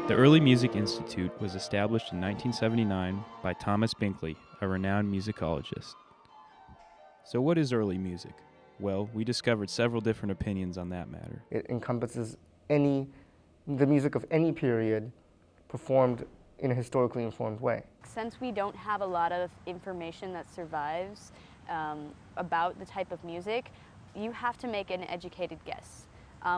The Early Music Institute was established in 1979 by Thomas Binkley, a renowned musicologist. So what is early music? Well, we discovered several different opinions on that matter. It encompasses the music of any period performed in a historically informed way. Since we don't have a lot of information that survives about the type of music, you have to make an educated guess.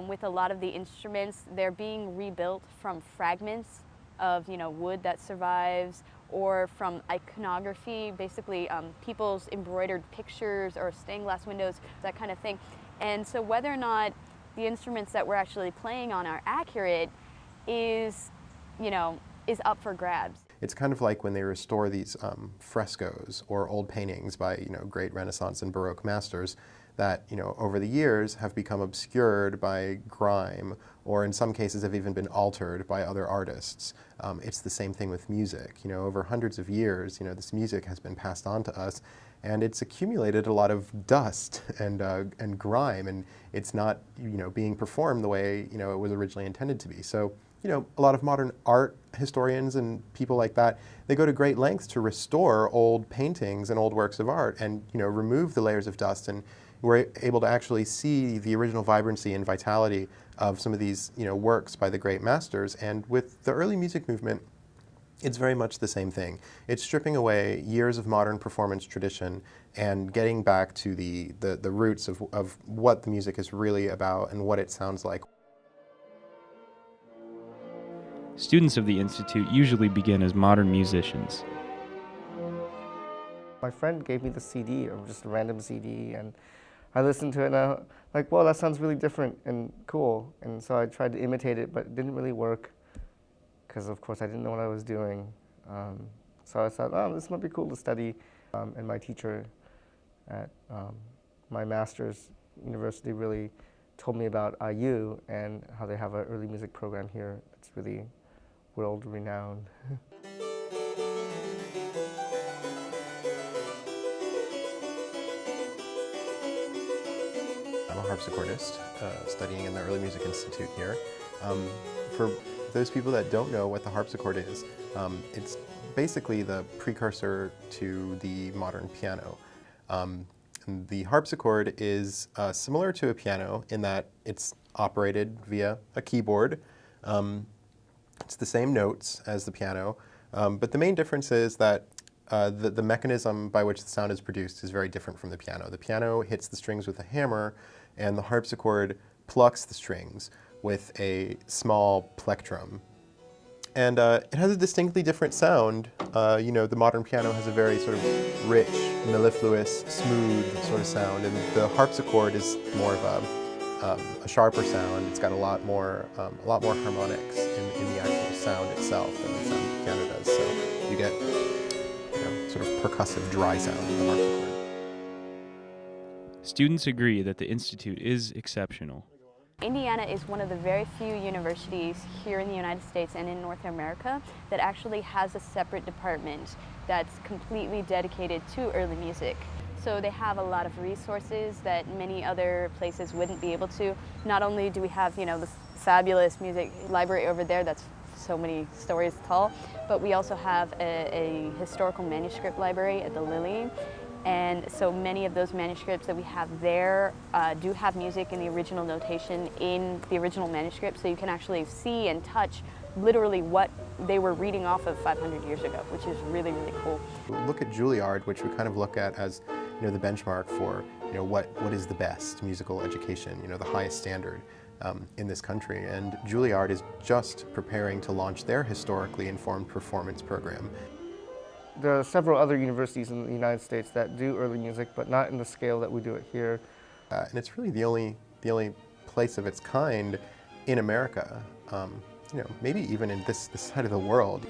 With a lot of the instruments, they're being rebuilt from fragments of wood that survives, or from iconography, basically people's embroidered pictures or stained glass windows, that kind of thing. And so whether or not the instruments that we're actually playing on are accurate is up for grabs. It's kind of like when they restore these frescoes or old paintings by great Renaissance and Baroque masters that over the years have become obscured by grime, or in some cases have even been altered by other artists. It's the same thing with music. Over hundreds of years, this music has been passed on to us, and it's accumulated a lot of dust and grime, and it's not being performed the way it was originally intended to be. So a lot of modern art historians and people like that, they go to great lengths to restore old paintings and old works of art and remove the layers of dust, and we're able to actually see the original vibrancy and vitality of some of these works by the great masters. And with the early music movement, it's very much the same thing. It's stripping away years of modern performance tradition and getting back to the roots of what the music is really about and what it sounds like. Students of the Institute usually begin as modern musicians. My friend gave me the CD, or just a random CD, and I listened to it and I was like, well, that sounds really different and cool. And so I tried to imitate it, but it didn't really work because, of course, I didn't know what I was doing. So I thought, oh, this might be cool to study. And my teacher at my master's university really told me about IU and how they have an early music program here. It's really world-renowned. I'm a harpsichordist studying in the Early Music Institute here. For those people that don't know what the harpsichord is, it's basically the precursor to the modern piano. The harpsichord is similar to a piano in that it's operated via a keyboard. It's the same notes as the piano, but the main difference is that the mechanism by which the sound is produced is very different from the piano. The piano hits the strings with a hammer, and the harpsichord plucks the strings with a small plectrum. And it has a distinctly different sound. The modern piano has a very sort of rich, mellifluous, smooth sort of sound, and the harpsichord is more of a sharper sound. It's got a lot more harmonics in the actual sound itself than the sound the piano does. So you get sort of percussive, dry sound in the harpsichord. Students agree that the Institute is exceptional. Indiana is one of the very few universities here in the United States and in North America that actually has a separate department that's completely dedicated to early music. So they have a lot of resources that many other places wouldn't be able to. Not only do we have, this fabulous music library over there that's so many stories tall, but we also have a historical manuscript library at the Lilly. And so many of those manuscripts that we have there do have music in the original notation in the original manuscript, so you can actually see and touch literally what they were reading off of 500 years ago, which is really, really cool. Look at Juilliard, which we kind of look at as the benchmark for what is the best musical education, the highest standard in this country. And Juilliard is just preparing to launch their historically informed performance program. There are several other universities in the United States that do early music, but not in the scale that we do it here. And it's really the only place of its kind in America, maybe even in this side of the world.